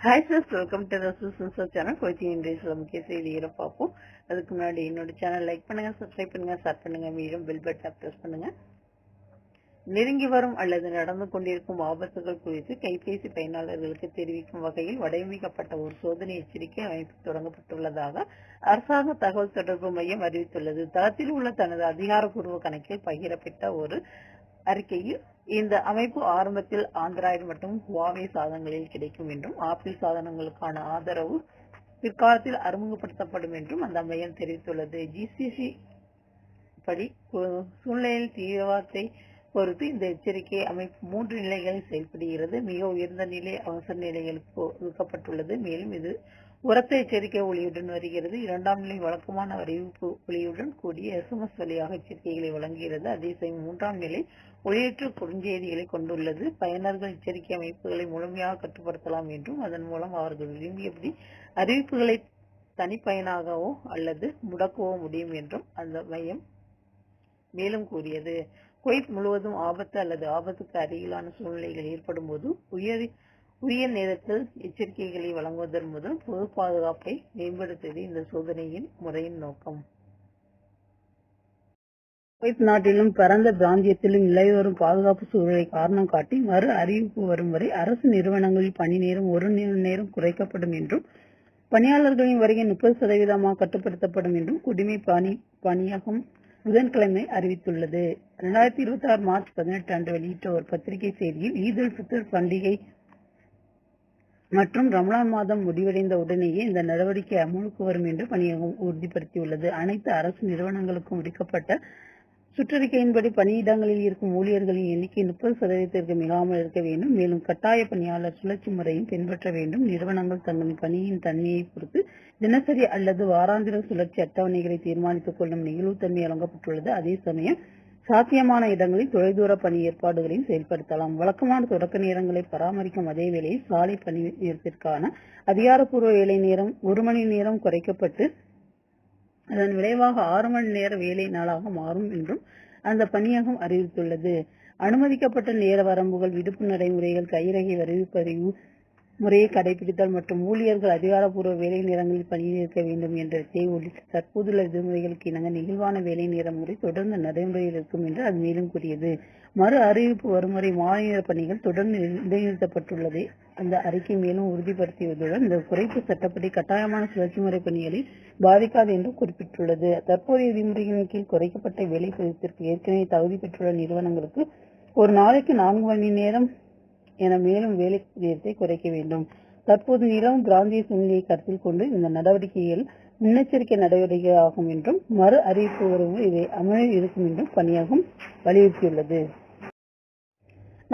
Hi friends, welcome to the Susan channel. கோச்சி இன்றைய முக்கிய செய்திகளை பார்ப்போம். அதுக்கு முன்னாடி என்னோட சேனல் லைக் பண்ணுங்க, சப்ஸ்கிரைப் பண்ணுங்க, ஷேர் பண்ணுங்க, மீண்டும் பெல் பட்டனை பிரஸ் பண்ணுங்க. நெருங்கி வரும் அல்லது நடந்து கொண்டிருக்கும் ஆபத்துகள் குறித்து கைபேசி பயனாளர்களுக்கு தெரிவிக்கும் வகையில் வடிவமைக்கப்பட்ட ஒரு சோதனை எச்சரிக்கை அமைப்பு தொடங்கப்பட்டுள்ளதாக அரசாங்க தகவல் தொடர்பு மையம் அறிவித்துள்ளது. தளத்தில் உள்ள தனது அதிகாரப்பூர்வ கணக்கில் பகிரப்பட்ட ஒரு அறிக்கையில் இந்த அமைப்பு ஆரம்பத்தில் ஆண்ட்ராய்டு மற்றும் ஹுவாவே சாதனங்களில் கிடைக்கும் என்றும் ஆப்பிள் சாதனங்களுக்கான ஆதரவு பிற்காலத்தில் அறிமுகப்படுத்தப்படும் என்றும் அந்த மையம் தெரிவித்துள்ளது. ஜிசிசி படி சூழ்நிலையில் தீவிரவாதத்தை பொறுத்து இந்த எச்சரிக்கை அமைப்பு 3 நிலைகளில் செயல்படுகிறது. மிக உயர்ந்த நிலை அவசர நிலைகளுக்கு ஒதுக்கப்பட்டுள்ளது. மேலும் இது உரத்த எச்சரிக்கை ஒளியுடன் வருகிறது. 2ஆம் நிலை வழக்கமான அறிவிப்பு ஒளியுடன் கூடிய SMS வழியாக எச்சரிக்கைகளை வழங்குகிறது. அதே சமயம் 3ஆம் நிலை ஒளியற்ற குறுஞ்செய்திகளை கொண்டுள்ளது. பயனர்கள் எச்சரிக்கை அமைப்புகளை முழுமையாக கட்டுப்படுத்தலாம் என்றும் அதன் மூலம் அவர்கள் விரும்பியபடி அறிவிப்புகளை தனிப்பயனாகவோ அல்லது முடக்கவோ முடியும் என்றும் அந்த மையம் மேலும் கூறியது. குவைத் முழுவதும் ஆபத்து அல்லது ஆபத்துக்கு அருகிலான சூழ்நிலைகள் ஏற்படும் போது உயர் நேரத்தில் எச்சரிக்கைகளை வழங்குவதன் மூலம் பொது பாதுகாப்பை மேம்படுத்துவது இந்த சோதனையின் முறையின் நோக்கம். குவைத் நாட்டிலும் பரந்த பிராந்தியத்திலும் நிலவரும் பாதுகாப்பு சூழலை காரணம் காட்டி மறு அறிவிப்பு வரும் வரை அரசு நிறுவனங்களில் பணி நேரம் 1 மணி நேரம் குறைக்கப்படும் என்றும் பணியாளர்களின் வருகை 30% கட்டுப்படுத்தப்படும் என்றும் குடிமை பணியகம் புதன்கிழமை அறிவித்துள்ளது. 2026 மார்ச் 18 அன்று வெளியிட்ட ஒரு பத்திரிகை செய்தியில் ஈத் உல் ஃபித்ர் பண்டிகை மற்றும் ரமலான் மாதம் முடிவடைந்த உடனேயே இந்த நடவடிக்கை அமலுக்கு வரும் என்று பணியகம் உறுதிப்படுத்தியுள்ளது. அனைத்து அரசு நிறுவனங்களுக்கும் விடுக்கப்பட்ட சுற்றறிக்கையின்படி பணியிடங்களில் இருக்கும் ஊழியர்களின் எண்ணிக்கை 30% மிகாமல் இருக்க வேண்டும். மேலும் கட்டாய பணியாளர் சுழற்சி முறையும் பின்பற்ற வேண்டும். நிறுவனங்கள் தங்களின் பணியின் தன்மையை பொறுத்து தினசரி அல்லது வாராந்திர சுழற்சி அட்டவணைகளை தீர்மானித்துக் கொள்ளும் நெகிழ்வுத்தன்மை வழங்கப்பட்டுள்ளது. அதே சமயம் சாத்தியமான இடங்களில் தொலைதூர பணி ஏற்பாடுகளையும் செயல்படுத்தலாம். வழக்கமான தொடக்க நேரங்களை பராமரிக்கும் அதே வேளையில் சாலை பணி நேரத்திற்கான அதிகாரப்பூர்வ வேலை நேரம் 1 மணி நேரம் குறைக்கப்பட்டு அதன் விளைவாக 6 மணி நேர வேலை நாளாக மாறும் என்றும் அந்த பணியகம் அறிவித்துள்ளது. அனுமதிக்கப்பட்ட நேர வரம்புகள், விடுப்பு நடைமுறைகள், கைரேகை பதிவு முறையை கடைபிடித்தல் மற்றும் ஊழியர்கள் அதிகாரப்பூர்வ வேலை நேரங்களில் பணியேற்க வேண்டும் என்றதை உள்ளிட்ட தற்போதுள்ள விதிமுறைகளுக்கு இணங்க நெகிழ்வான வேலை நேர முறை தொடர்ந்து நடைமுறையில் இருக்கும் என்று அது மேலும் கூறியது. மறு அறிவிப்பு வரும் வரை மாநில பணிகள் தொடர்ந்து இடைநிறுத்தப்பட்டுள்ளதை அந்த அறிக்கை மேலும் உறுதிப்படுத்தியதுடன் இந்த குறைப்பு சட்டப்படி கட்டாயமான சுழற்சி முறை பணிகளை பாதிக்காது என்றும் குறிப்பிட்டுள்ளது. தற்போதைய விதிமுறைகளின் கீழ் குறைக்கப்பட்ட வேலை பதிவிற்கு ஏற்கனவே தகுதி பெற்றுள்ள நிறுவனங்களுக்கு ஒரு நாளைக்கு 4 மணி நேரம் என மேலும் வேலை நேரத்தை குறைக்க வேண்டும். தற்போது நிலவும் பிராந்திய சூழ்நிலையை கருத்தில் கொண்டு இந்த நடவடிக்கைகள் முன்னெச்சரிக்கை நடவடிக்கை ஆகும் என்றும் மறு அறிவிப்பு வரும் இவை அமலில் இருக்கும் என்றும் பணியகம் வலியுறுத்தியுள்ளது.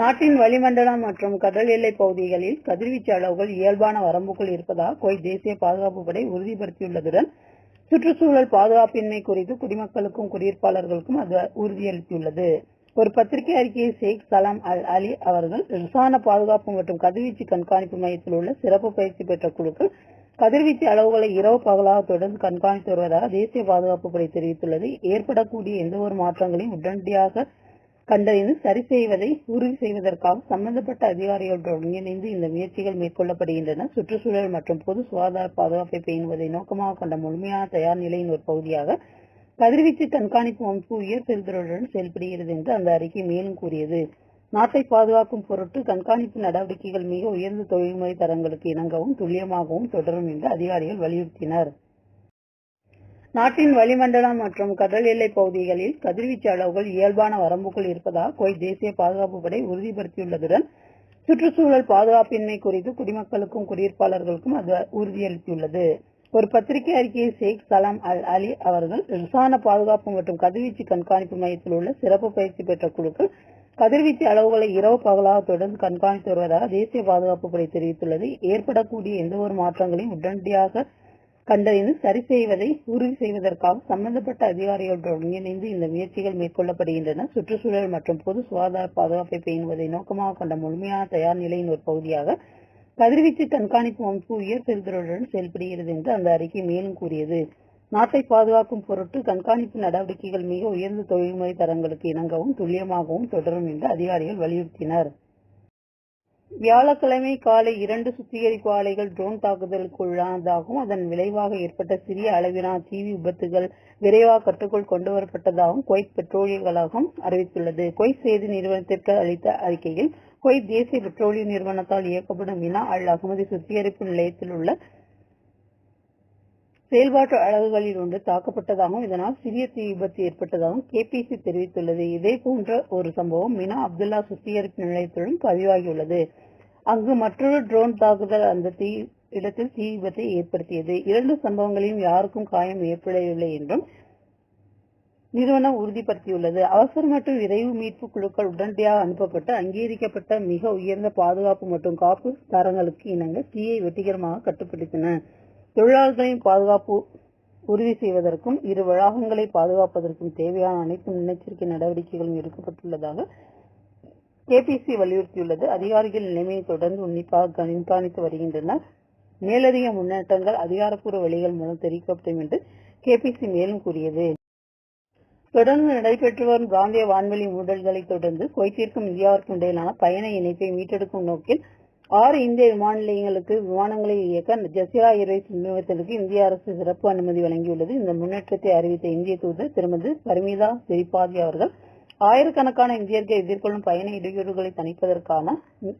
நாட்டின் வளிமண்டலம் மற்றும் கடல் எல்லை பகுதிகளில் கதிர்வீச்சு அளவுகள் இயல்பான வரம்புக்குள் இருப்பதாக குவைத் தேசிய பாதுகாப்பு படை உறுதிப்படுத்தியுள்ளதுடன் சுற்றுச்சூழல் பாதுகாப்பின்மை குறித்து குடிமக்களுக்கும் குடியிருப்பாளர்களுக்கும் அது உறுதியளித்துள்ளது. ஒரு பத்திரிகை அறிக்கையை ஷேக் சலாம் அல் அலி அவர்கள் ரசாயன பாதுகாப்பு மற்றும் கதிர்வீச்சு கண்காணிப்பு மையத்தில் உள்ள சிறப்பு பயிற்சி பெற்ற குழுக்கள் கதிர்வீச்சு அளவுகளை இரவு பகலாக தொடர்ந்து கண்காணித்து வருவதாக தேசிய பாதுகாப்பு படை தெரிவித்துள்ளது. ஏற்படக்கூடிய எந்த ஒரு மாற்றங்களையும் உடனடியாக கண்டறிந்து சரி செய்வதை உறுதி செய்வதற்காக சம்பந்தப்பட்ட அதிகாரிகளுடன் ஒருங்கிணைந்து இந்த முயற்சிகள் மேற்கொள்ளப்படுகின்றன. சுற்றுச்சூழல் மற்றும் பொது சுகாதார பாதுகாப்பை பேணுவதை நோக்கமாக கொண்ட முழுமையான தயார் நிலையின் ஒரு பகுதியாக கதிர்வீச்சு கண்காணிப்பு அமைப்பு உயர் செயல்திறனுடன் செயல்படுகிறது என்று அந்த அறிக்கை மேலும் கூறியது. நாட்டை பாதுகாக்கும் பொருட்டு கண்காணிப்பு நடவடிக்கைகள் மிக உயர்ந்த தொழில்முறை தரங்களுக்கு இணங்கவும் துல்லியமாகவும் தொடரும் என்று அதிகாரிகள் வலியுறுத்தினர். நாட்டின் வளிமண்டலம் மற்றும் கடல் எல்லை பகுதிகளில் கதிர்வீச்சு அளவுகள் இயல்பான வரம்புக்குள் இருப்பதாக குவைத் தேசிய பாதுகாப்பு படை உறுதிப்படுத்தியுள்ளதுடன் சுற்றுச்சூழல் பாதுகாப்பின்மை குறித்து குடிமக்களுக்கும் குடியிருப்பாளர்களுக்கும் அது உறுதியளித்துள்ளது. ஒரு பத்திரிகை அறிக்கையை ஷேக் சலாம் அல் அலி அவர்கள் ரசாயன பாதுகாப்பு மற்றும் கதிர்வீச்சு கண்காணிப்பு மையத்தில் உள்ள சிறப்பு பயிற்சி பெற்ற குழுக்கள் கதிர்வீச்சு அளவுகளை இரவு பகலாக தொடர்ந்து கண்காணித்து வருவதாக தேசிய பாதுகாப்பு படை தெரிவித்துள்ளது. ஏற்படக்கூடிய எந்த ஒரு மாற்றங்களையும் உடனடியாக கண்டறிந்து சரி செய்வதை உறுதி செய்வதற்காக சம்பந்தப்பட்ட அதிகாரிகளுடன் ஒருங்கிணைந்து இந்த முயற்சிகள் மேற்கொள்ளப்படுகின்றன. சுற்றுச்சூழல் மற்றும் பொது சுகாதார பாதுகாப்பை பேணுவதை நோக்கமாக கொண்ட முழுமையான தயார் நிலையின் ஒரு பகுதியாக கதிர்வீச்சு கண்காணிப்பு அமைப்பு உயர் செயல்திறனுடன் செயல்படுகிறது என்று அந்த அறிக்கை மேலும் கூறியது. நாட்டை பாதுகாக்கும் பொருட்டு கண்காணிப்பு நடவடிக்கைகள் மிக உயர்ந்த தொழில்முறை தரங்களுக்கு இணங்கவும் துல்லியமாகவும் தொடரும் என்று அதிகாரிகள் வலியுறுத்தினர். வியாழக்கிழமை காலை 2 சுத்திகரிப்பு ஆலைகள் ட்ரோன் தாக்குதலுக்கு உள்ளானதாகவும் அதன் விளைவாக ஏற்பட்ட சிறிய அளவிலான தீ விபத்துகள் விரைவாக கட்டுக்குள் கொண்டுவரப்பட்டதாகவும் குவைத் பெட்ரோலிய கழகம் அறிவித்துள்ளது. குவைத் செய்தி நிறுவனத்திற்கு அளித்த அறிக்கையில், குவைத் தேசிய பெட்ரோலிய நிறுவனத்தால் இயக்கப்படும் மினா அல் அகமதி சுத்திகரிப்பு நிலையத்தில் உள்ள செயல்பாட்டு அலகுகளில் ஒன்று தாக்கப்பட்டதாகவும் இதனால் சிறிய தீ விபத்து ஏற்பட்டதாகவும் KPC தெரிவித்துள்ளது. இதே போன்ற ஒரு சம்பவம் மினா அப்துல்லா சுத்திகரிப்பு நிலையத்துடன் பதிவாகியுள்ளது. அங்கு மற்றொரு ட்ரோன் தாக்குதல் அந்த இடத்தில் தீ விபத்தை ஏற்படுத்தியது. 2 சம்பவங்களிலும் யாருக்கும் காயம் ஏற்படவில்லை என்றும் நிறுவனம் உறுதிப்படுத்தியுள்ளது. அவசர மற்றும் விரைவு மீட்பு குழுக்கள் உடனடியாக அனுப்பப்பட்டு அங்கீகரிக்கப்பட்ட மிக உயர்ந்த பாதுகாப்பு மற்றும் காப்பு தரங்களுக்கு இணங்க தீயை வெற்றிகரமாக கட்டுப்படுத்தின. தொழிலாளர்களின் பாதுகாப்பு உறுதி செய்வதற்கும் இரு வளாகங்களை பாதுகாப்பதற்கும் தேவையான அனைத்து முன்னெச்சரிக்கை நடவடிக்கைகளும் எடுக்கப்பட்டுள்ளதாக KPC வலியுறுத்தியுள்ளது. அதிகாரிகள் நிலைமையை தொடர்ந்து உன்னிப்பாக கண்காணித்து வருகின்றனர். மேலதிக முன்னேற்றங்கள் அதிகாரப்பூர்வ வழிகள் மூலம் தெரிவிக்கப்படும் என்று KPC மேலும் கூறியது. தொடர்ந்து நடைபெற்று வரும் பிராந்திய வான்வெளி மூடல்களை தொடர்ந்து குவைத்திற்கும் இந்தியாவிற்கும் இடையிலான பயண இணைப்பை மீட்டெடுக்கும் நோக்கில் 6 இந்திய விமான நிலையங்களுக்கு விமானங்களை இயக்க ஜசீரா ஏர்வேஸ் நிறுவனத்திற்கு இந்திய அரசு சிறப்பு அனுமதி வழங்கியுள்ளது. இந்த முன்னேற்றத்தை அறிவித்த இந்திய தூதர் திருமதி பரிமிதா திரிபாதி அவர்கள், ஆயிரக்கணக்கான இந்தியர்கள் எதிர்கொள்ளும் பயண இடையூறுகளை தணிப்பதற்கான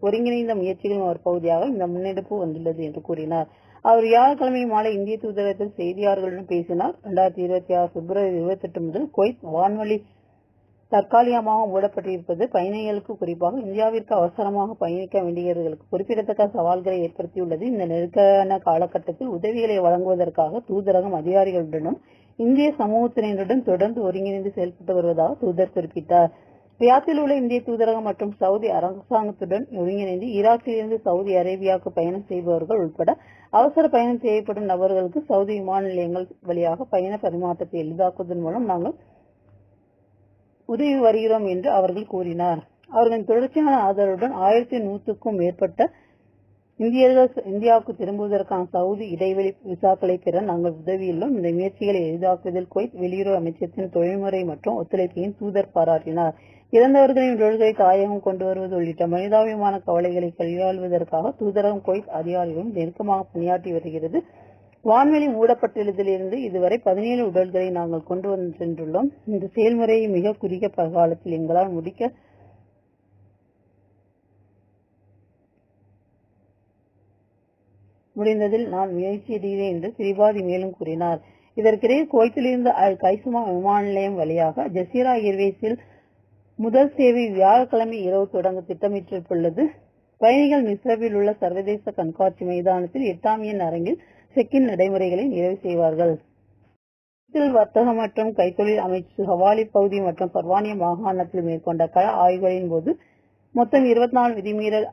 ஒருங்கிணைந்த முயற்சிகளின் ஒரு பகுதியாக இந்த முன்னெடுப்பு வந்துள்ளது என்று கூறினார். அவர் வியாழக்கிழமை மாலை இந்திய தூதரகத்தில் செய்தியாளர்களுடன் பேசினார். 2026 பிப்ரவரி 28 முதல் குவைத் வான்வழி தற்காலிகமாக மூடப்பட்டிருப்பது பயணிகளுக்கு, குறிப்பாக இந்தியாவிற்கு அவசரமாக பயணிக்க வேண்டியவர்களுக்கு குறிப்பிடத்தக்க சவால்களை ஏற்படுத்தியுள்ளது. இந்த நெருக்கடியான காலகட்டத்தில் உதவிகளை வழங்குவதற்காக தூதரகம் அதிகாரிகளுடனும் இந்திய சமூகத்தினருடன் தொடர்ந்து ஒருங்கிணைந்து செயல்பட்டு வருவதாக தூதர் குறிப்பிட்டார். ரியாத்தில் உள்ள இந்திய தூதரகம் மற்றும் சவுதி அரசாங்கத்துடன் ஒருங்கிணைந்து ஈராக்கிலிருந்து சவுதி அரேபியாவுக்கு பயணம் செய்பவர்கள் உட்பட அவசர பயணம் செய்யப்படும் நபர்களுக்கு சவுதி விமான நிலையங்கள் வழியாக பயண பரிமாற்றத்தை எளிதாக்குவதன் மூலம் நாங்கள் உதவி வருகிறோம் என்று அவர்கள் கூறினார். அவர்களின் தொடர்ச்சியான ஆதரவுடன் 1100க்கும் மேற்பட்ட இந்தியர்கள் இந்தியாவுக்கு திரும்புவதற்கான சவுதி இடைவெளி விசாக்களை பெற நாங்கள் உதவியுள்ளோம். இந்த முயற்சிகளை எளிதாக்குவதில் குவைத் வெளியுறவு அமைச்சகத்தின் தொழில்முறை மற்றும் ஒத்துழைப்பையும் தூதர் பாராட்டினார். இறந்தவர்களின் உடல்களை தாயகம் கொண்டு வருவது உள்ளிட்ட மனிதாபிமான கவலைகளை கையாளுவதற்காக தூதரகம் குவைத் அதிகாரிகளும் நெருக்கமாக பணியாற்றி வருகிறது. வான்வெளி மூடப்பட்டுள்ளதிலிருந்து இதுவரை 17 உடல்களை நாங்கள் கொண்டு வந்து சென்றுள்ளோம். இந்த செயல்முறையை மிக குறுகிய காலத்தில் எங்களால் முடிக்க முடிந்ததில் நான் முயற்சியடைகிறேன் என்று திரிபாதி மேலும் கூறினார். இதற்கிடையே குவைத்திலிருந்து அல் கைசுமா விமான நிலையம் வழியாக ஜசீரா ஏர்வேஸில் முதல் சேவை வியாழக்கிழமை இரவு தொடங்க திட்டமிட்டுள்ளது. பயணிகள் மிஸ்ரவில் உள்ள சர்வதேச கண்காட்சி மைதானத்தில் 8ஆம் எண் அரங்கில் செக்கின் நடைமுறைகளை நிறைவு செய்வார்கள். வர்த்தக மற்றும் கைத்தொழில் அமைச்சு ஹவாலி பகுதி மற்றும் பர்வானிய மாகாணத்தில் மேற்கொண்ட கள ஆய்வுகளின் போது மொத்தம் 24 விதிமீறல்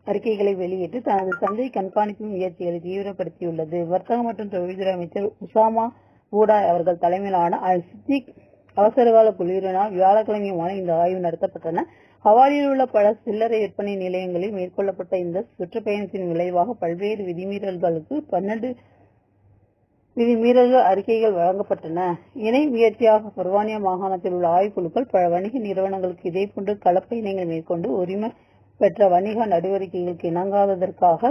அறிக்கைகளை வெளியிட்டு தனது சந்தை கண்காணிப்பு முயற்சிகளை தீவிரப்படுத்தியுள்ளது. வர்த்தக மற்றும் தொழில்துறை அமைச்சர் உசாமா பூடாய் அவர்கள் தலைமையிலான அல் சித்திக் அவசரகால குழுவினால் வியாழக்கிழமை மாலை இந்த ஆய்வு நடத்தப்பட்டன. ஹவாலியில் உள்ள பல சில்லறை விற்பனை நிலையங்களில் மேற்கொள்ளப்பட்ட இந்த சுற்றுப்பயணத்தின் விளைவாக பல்வேறு விதிமீறல்களுக்கு 12 விதிமீறல்கள் அறிக்கைகள் வழங்கப்பட்டன. இணை முயற்சியாக பர்வானியா மாகாணத்தில் உள்ள ஆய்வுக்குழுக்கள் பல வணிக நிறுவனங்களுக்கு இதேபோன்று களப்பயணங்கள் மேற்கொண்டு உரிமை பெற்ற வணிக நடவடிக்கைகளுக்கு இணங்காததற்காக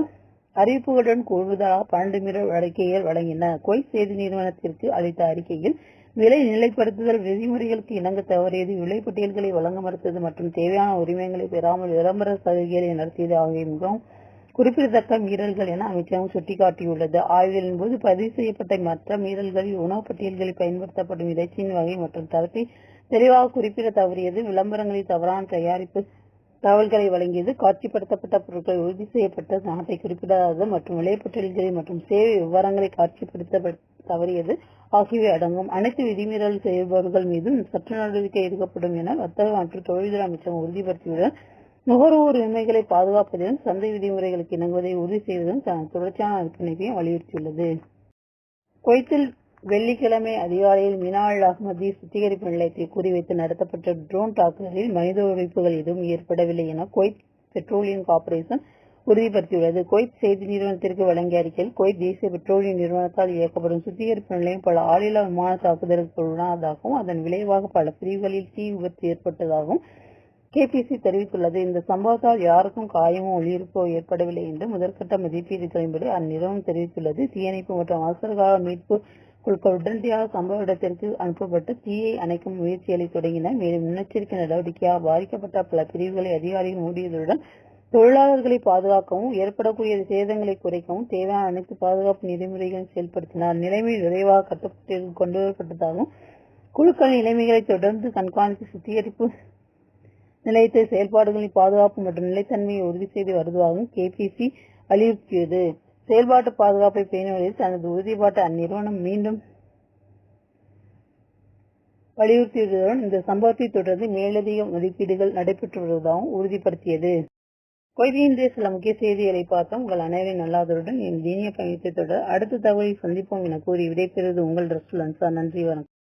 அறிவிப்புகளுடன் கூடுதலாக 12 மீறல் அறிக்கைகள் வழங்கின. குவைத் செய்தி நிறுவனத்திற்கு அளித்த அறிக்கையில் விலை நிலைப்படுத்துதல் விதிமுறைகளுக்கு இணங்க தவறியது, விலைப்பட்டியல்களை வழங்க மறுத்தது மற்றும் தேவையான உரிமைகளை பெறாமல் விளம்பர சலுகைகளை நடத்தியது ஆகிய மிகவும் குறிப்பிடத்தக்க மீறல்கள் என அமைச்சகம் சுட்டிக்காட்டியுள்ளது. ஆய்வுகளின் போது பதிவு செய்யப்பட்ட மற்ற மீறல்களில் உணவுப் பட்டியல்களில் பயன்படுத்தப்படும் இறைச்சியின் வகை மற்றும் தரத்தை தெளிவாக குறிப்பிட தவறியது, விளம்பரங்களில் தவறான தயாரிப்பு தகவல்களை வழங்கியது, காட்சிப்படுத்தப்பட்ட பொருட்கள் உறுதி செய்யப்பட்ட நாட்டை குறிப்பிடாதது மற்றும் விலைப்பட்டியல்கள் மற்றும் சேவை விவரங்களை காட்சிப்படுத்த தவறியது ஆகியவை அடங்கும். அனைத்து விதிமீறல் செய்பவர்கள் மீதும் சட்ட நடவடிக்கை எடுக்கப்படும் என வர்த்தக மற்றும் தொழில்துறை அமைச்சகம் உறுதிப்படுத்தியுள்ளது. நுகர்வோர் உரிமைகளை பாதுகாப்பதுடன் சந்தை விதிமுறைகளுக்கு இணங்குவதை உறுதி செய்வதுடன் தனது தொடர்ச்சியான அர்ப்பணிப்பையும் வலியுறுத்தியுள்ளது. குவைத்தில் வெள்ளிக்கிழமை அதிகாலையில் மினா அல் அகமதி சுத்திகரிப்பு நிலையத்தை குறிவைத்து நடத்தப்பட்ட ட்ரோன் தாக்குதலில் மனித உழைப்புகள் எதுவும் ஏற்படவில்லை என குவைத் பெட்ரோலியம் கார்ப்பரேஷன் உறுதிப்படுத்தியுள்ளது. குவைத் செய்தி நிறுவனத்திற்கு வழங்கிய அறிக்கையில், குவைத் தேசிய பெட்ரோலிய நிறுவனத்தால் இயக்கப்படும் சுத்திகரிப்பு நிலையம் பல ஆளில்லா விமான தாக்குதலுக்கு உள்ளானதாகவும் அதன் விளைவாக பல பிரிவுகளில் தீ விபத்து ஏற்பட்டதாகவும் கேபிசி தெரிவித்துள்ளது. இந்த சம்பவத்தால் யாருக்கும் காயமோ உயிரிழப்போ ஏற்படவில்லை என்று முதற்கட்ட மதிப்பீடுகளின்படி அந்நிறுவனம் தெரிவித்துள்ளது. தீயணைப்பு மற்றும் அவசரகால மீட்பு குழுக்கள் உடனடியாக சம்பவ இடத்திற்கு அனுப்பப்பட்டு தீயை அணைக்கும் முயற்சிகளை தொடங்கின. மேலும் முன்னெச்சரிக்கை நடவடிக்கையாக பாதிக்கப்பட்ட பல பிரிவுகளை அதிகாரிகள் மூடியதுடன் தொழிலாளர்களை பாதுகாக்கவும் ஏற்படக்கூடிய சேதங்களை குறைக்கவும் தேவையான அனைத்து பாதுகாப்பு நெறிமுறைகளையும் செயல்படுத்தினார். நிலைமை விரைவாக கட்டுப்பாட்டிற்கு கொண்டுவரப்பட்டதாகவும் குழுக்கள் நிலைமைகளை தொடர்ந்து கண்காணித்து சுத்திகரிப்பு நிலையத்தை செயல்பாடுகளின் பாதுகாப்பு மற்றும் நிலைத்தன்மையை உறுதி செய்து வருவதாகவும் கேபிசி வலியுறுத்தியது. செயல்பாட்டு பாதுகாப்பை பேணுவதில் தனது உறுதிப்பாட்டை அந்நிறுவனம் மீண்டும் வலியுறுத்தியதுடன் இந்த சம்பவத்தை தொடர்ந்து மேலதிக மதிப்பீடுகள் நடைபெற்று வருவதாகவும் உறுதிப்படுத்தியது. இன்றைய சில முக்கிய செய்திகளை பார்த்தோம். உங்கள் அனைவரின் நல்லாதருடன் என் இனிய பயணத்தை தொடர அடுத்த தகவலில் சந்திப்போம் என கூறி விடைபெறுவது உங்கள் ரசூல் அன்சார். நன்றி, வணக்கம்.